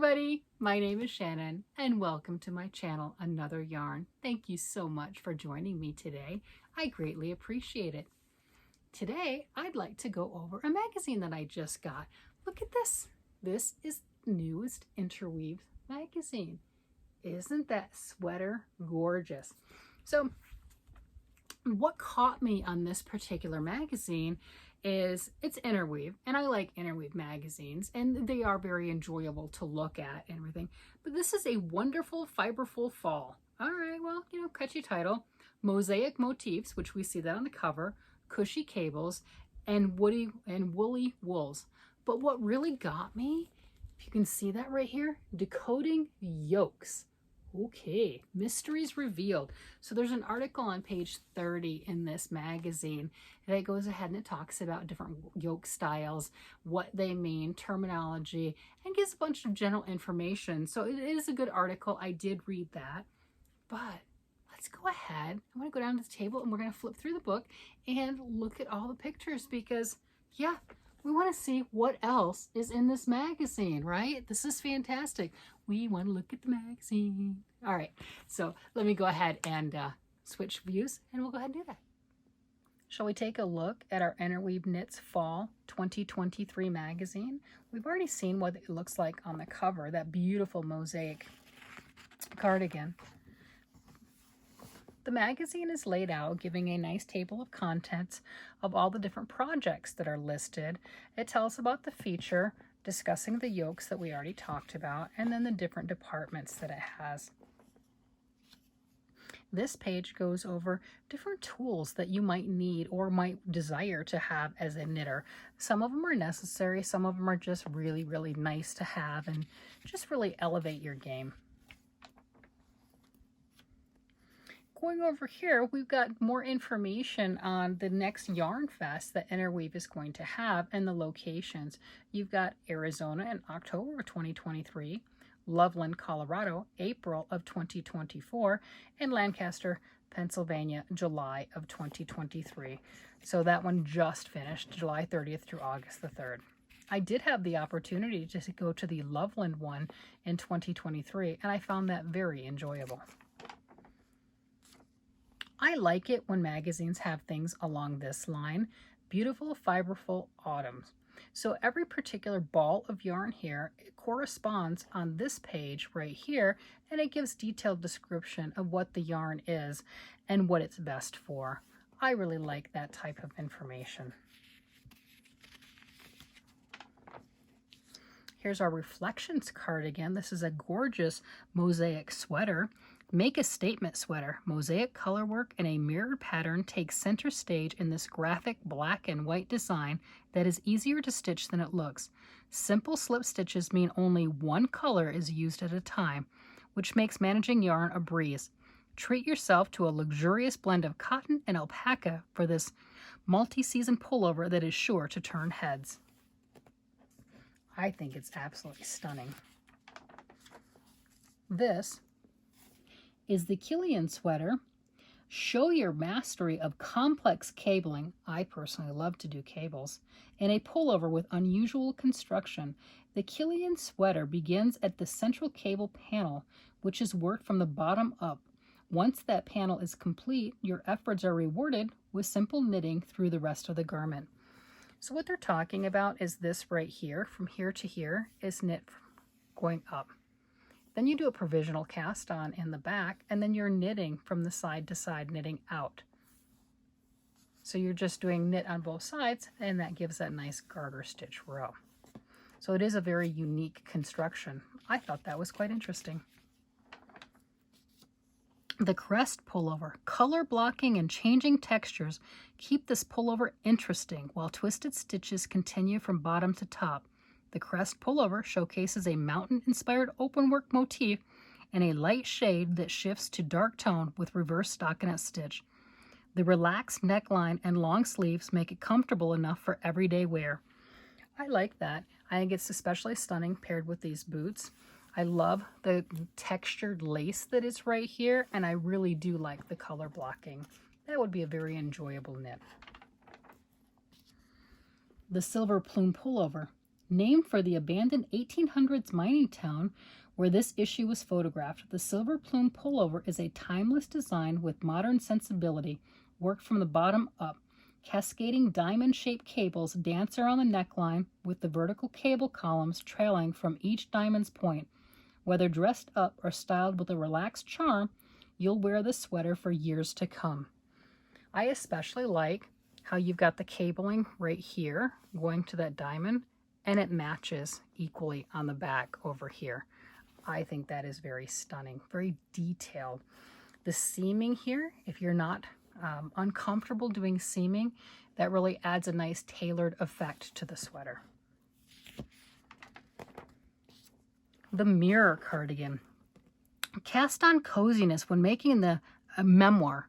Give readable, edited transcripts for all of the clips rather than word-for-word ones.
everybody, my name is Shannon and welcome to my channel, Another Yarn. Thank you so much for joining me today. I greatly appreciate it. Today, I'd like to go over a magazine that I just got. Look at this. This is the newest Interweave magazine. Isn't that sweater gorgeous? So, what caught me on this particular magazine is it's Interweave, and I like Interweave magazines, and they are very enjoyable to look at and everything. But this is a wonderful, fiberful fall. All right, well, catchy title. Mosaic motifs, which we see that on the cover, cushy cables, and woolly wools. But what really got me, if you can see that right here, decoding yolks. Okay, mysteries revealed. So there's an article on page 30 in this magazine that goes ahead and it talks about different yoke styles, what they mean, terminology, and gives a bunch of general information. So it is a good article. I did read that. But let's go ahead. I'm going to go down to the table and we're going to flip through the book and look at all the pictures because, yeah, we want to see what else is in this magazine, right? This is fantastic. We want to look at the magazine. All right, so let me go ahead and switch views and we'll go ahead and do that. Shall we take a look at our Interweave Knits Fall 2023 magazine? We've already seen what it looks like on the cover, that beautiful mosaic cardigan. The magazine is laid out giving a nice table of contents of all the different projects that are listed. It tells about the feature, discussing the yokes that we already talked about, and then the different departments that it has. This page goes over different tools that you might need or might desire to have as a knitter. Some of them are necessary, some of them are just really, really nice to have and just really elevate your game. Going over here, we've got more information on the next Yarn Fest that Interweave is going to have and the locations. You've got Arizona in October of 2023, Loveland, Colorado, April of 2024, and Lancaster, Pennsylvania, July of 2023. So that one just finished, July 30th through August the 3rd. I did have the opportunity to go to the Loveland one in 2023, and I found that very enjoyable. I like it when magazines have things along this line. Beautiful, fiberful autumns. So every particular ball of yarn here corresponds on this page right here, and it gives detailed description of what the yarn is and what it's best for. I really like that type of information. Here's our Reflections cardigan. This is a gorgeous mosaic sweater. Make a statement sweater. Mosaic colorwork and a mirrored pattern takes center stage in this graphic black and white design that is easier to stitch than it looks. Simple slip stitches mean only one color is used at a time, which makes managing yarn a breeze. Treat yourself to a luxurious blend of cotton and alpaca for this multi-season pullover that is sure to turn heads. I think it's absolutely stunning. This is the Killian sweater. Show your mastery of complex cabling. I personally love to do cables. And a pullover with unusual construction. The Killian sweater begins at the central cable panel, which is worked from the bottom up. Once that panel is complete, your efforts are rewarded with simple knitting through the rest of the garment. So what they're talking about is this right here, from here to here, is knit going up. Then you do a provisional cast on in the back, and then you're knitting from the side to side, knitting out. So you're just doing knit on both sides, and that gives that nice garter stitch row. So it is a very unique construction. I thought that was quite interesting. The crest pullover. Color blocking and changing textures keep this pullover interesting while twisted stitches continue from bottom to top. The crest pullover showcases a mountain-inspired openwork motif and a light shade that shifts to dark tone with reverse stockinette stitch. The relaxed neckline and long sleeves make it comfortable enough for everyday wear. I like that. I think it's especially stunning paired with these boots. I love the textured lace that is right here, and I really do like the color blocking. That would be a very enjoyable knit. The silver plume pullover. Named for the abandoned 1800s mining town where this issue was photographed, the silver plume pullover is a timeless design with modern sensibility, worked from the bottom up. Cascading diamond-shaped cables dance around the neckline with the vertical cable columns trailing from each diamond's point. Whether dressed up or styled with a relaxed charm, you'll wear this sweater for years to come. I especially like how you've got the cabling right here going to that diamond, and it matches equally on the back over here. I think that is very stunning, very detailed. The seaming here, if you're not uncomfortable doing seaming, that really adds a nice tailored effect to the sweater. The mirror cardigan. Cast on coziness when making the memoir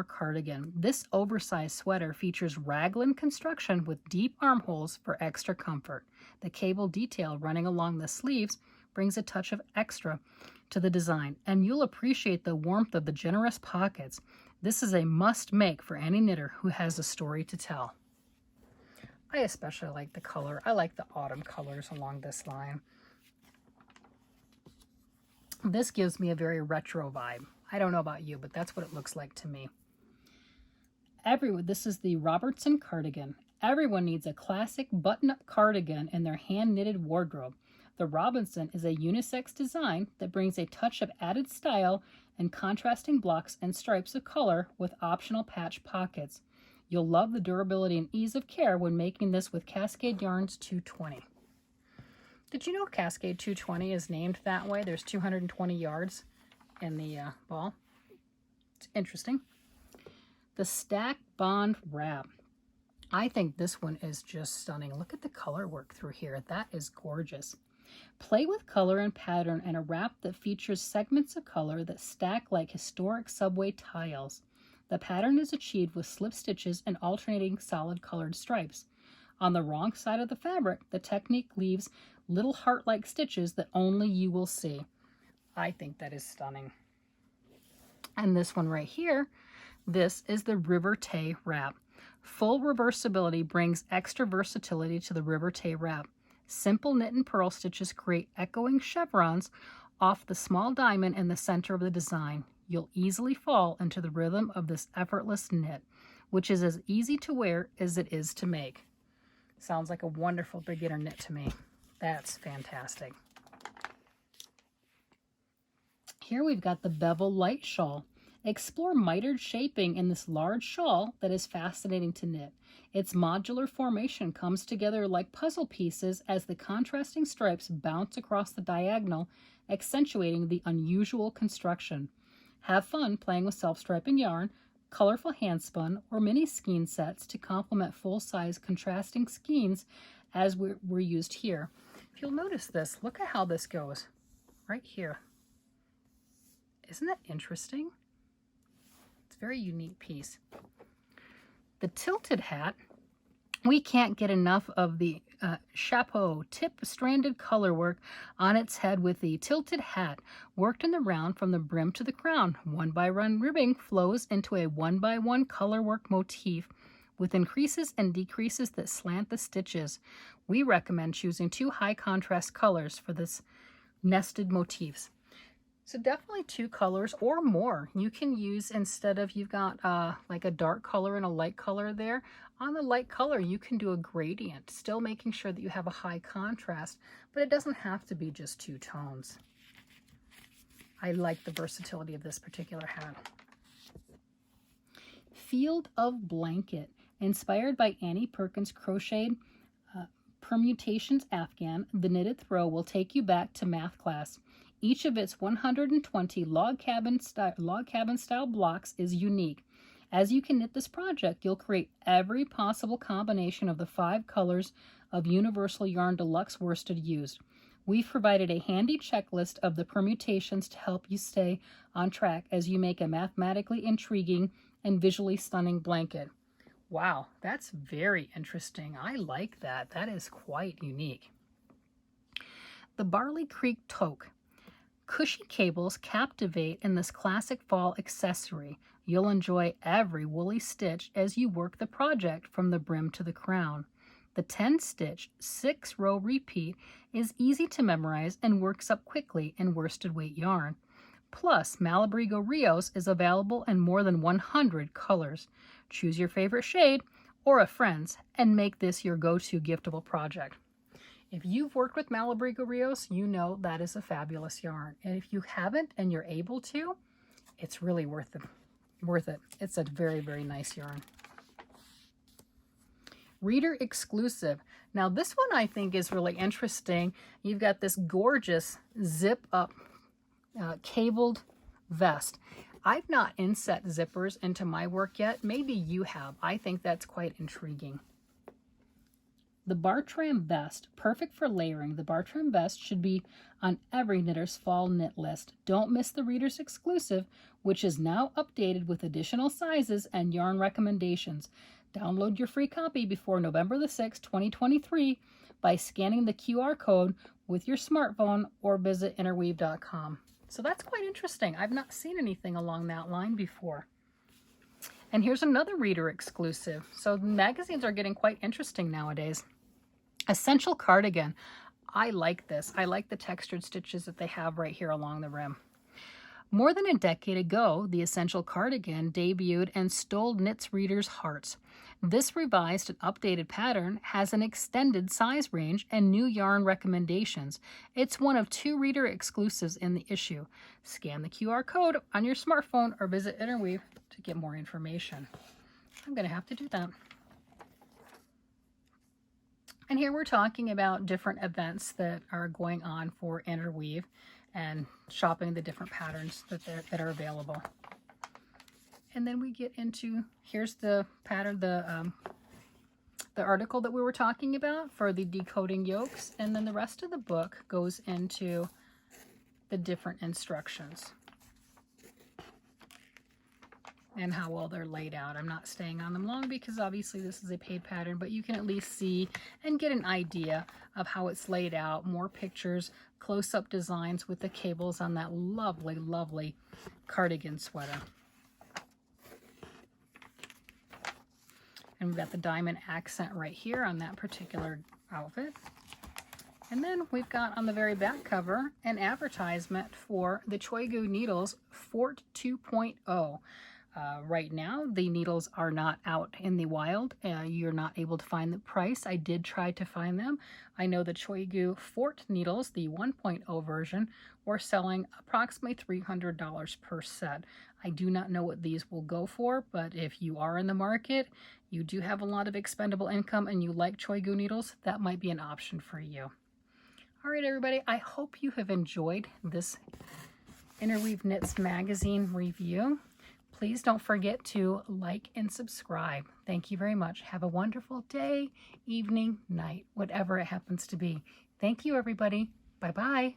cardigan. This oversized sweater features raglan construction with deep armholes for extra comfort. The cable detail running along the sleeves brings a touch of extra to the design, and you'll appreciate the warmth of the generous pockets. This is a must-make for any knitter who has a story to tell. I especially like the color. I like the autumn colors along this line. This gives me a very retro vibe. I don't know about you, but that's what it looks like to me. This is the Robertson cardigan. Everyone needs a classic button-up cardigan in their hand-knitted wardrobe. The Robinson is a unisex design that brings a touch of added style and contrasting blocks and stripes of color with optional patch pockets. You'll love the durability and ease of care when making this with Cascade Yarns 220. Did you know Cascade 220 is named that way? There's 220 yards in the ball. It's interesting. The Stack Bond Wrap. I think this one is just stunning. Look at the color work through here. That is gorgeous. Play with color and pattern in a wrap that features segments of color that stack like historic subway tiles. The pattern is achieved with slip stitches and alternating solid colored stripes. On the wrong side of the fabric, the technique leaves little heart-like stitches that only you will see. I think that is stunning. And this one right here, this is the River Tay wrap. Full reversibility brings extra versatility to the River Tay wrap. Simple knit and purl stitches create echoing chevrons off the small diamond in the center of the design. You'll easily fall into the rhythm of this effortless knit, which is as easy to wear as it is to make. Sounds like a wonderful beginner knit to me. That's fantastic. Here we've got the Bevel Light Shawl. Explore mitered shaping in this large shawl that is fascinating to knit. Its modular formation comes together like puzzle pieces as the contrasting stripes bounce across the diagonal, accentuating the unusual construction. Have fun playing with self-striping yarn, colorful handspun, or mini skein sets to complement full-size contrasting skeins as were used here. If you'll notice this, look at how this goes right here. Isn't that interesting? It's a very unique piece. The tilted hat, we can't get enough of the chapeau tip stranded color work on its head with the tilted hat worked in the round from the brim to the crown. 1x1 ribbing flows into a 1x1 color work motif with increases and decreases that slant the stitches. We recommend choosing 2 high contrast colors for this nested motifs. So definitely 2 colors or more. You can use, instead of, you've got like a dark color and a light color there, on the light color you can do a gradient, still making sure that you have a high contrast, but it doesn't have to be just 2 tones. I like the versatility of this particular hat. Field of Blanket, inspired by Annie Perkins' crocheted permutations afghan, the knitted throw will take you back to math class. Each of its 120 log cabin style blocks is unique. As you can knit this project, you'll create every possible combination of the 5 colors of Universal Yarn Deluxe worsted used. We've provided a handy checklist of the permutations to help you stay on track as you make a mathematically intriguing and visually stunning blanket. Wow, that's very interesting. I like that. That is quite unique. The Barley Creek Toque. Cushy cables captivate in this classic fall accessory. You'll enjoy every woolly stitch as you work the project from the brim to the crown. The 10-stitch 6-row repeat is easy to memorize and works up quickly in worsted weight yarn. Plus, Malabrigo Rios is available in more than 100 colors. Choose your favorite shade or a friend's and make this your go-to giftable project. If you've worked with Malabrigo Rios, you know that is a fabulous yarn. And if you haven't and you're able to, it's really worth it. It's a very, very nice yarn. Reader exclusive. Now this one I think is really interesting. You've got this gorgeous zip up cabled vest. I've not inset zippers into my work yet. Maybe you have. I think that's quite intriguing. The Bartram vest, perfect for layering. The Bartram vest should be on every knitter's fall knit list. Don't miss the Reader's Exclusive, which is now updated with additional sizes and yarn recommendations. Download your free copy before November the 6th, 2023 by scanning the QR code with your smartphone or visit interweave.com. So that's quite interesting. I've not seen anything along that line before. And here's another Reader exclusive. So magazines are getting quite interesting nowadays. Essential cardigan. I like this. I like the textured stitches that they have right here along the rim. More than a decade ago, the Essential cardigan debuted and stole knits readers' hearts. This revised and updated pattern has an extended size range and new yarn recommendations. It's one of 2 Reader exclusives in the issue. Scan the QR code on your smartphone or visit Interweave to get more information. I'm going to have to do that. And here we're talking about different events that are going on for Interweave and shopping the different patterns that are available. And then we get into, here's the pattern, the article that we were talking about for the decoding yolks, and then the rest of the book goes into the different instructions and how well they're laid out. I'm not staying on them long because obviously this is a paid pattern, but you can at least see and get an idea of how it's laid out. More pictures, close-up designs with the cables on that lovely, lovely cardigan sweater. And we've got the diamond accent right here on that particular outfit. And then we've got on the very back cover an advertisement for the Choigu Needles Fort 2.0. Right now, the needles are not out in the wild. You're not able to find the price. I did try to find them. I know the Choigu Fort needles, the 1.0 version, were selling approximately $300 per set. I do not know what these will go for, but if you are in the market, you do have a lot of expendable income and you like Choigu needles, that might be an option for you. All right, everybody, I hope you have enjoyed this Interweave Knits magazine review. Please don't forget to like and subscribe. Thank you very much. Have a wonderful day, evening, night, whatever it happens to be. Thank you, everybody. Bye-bye.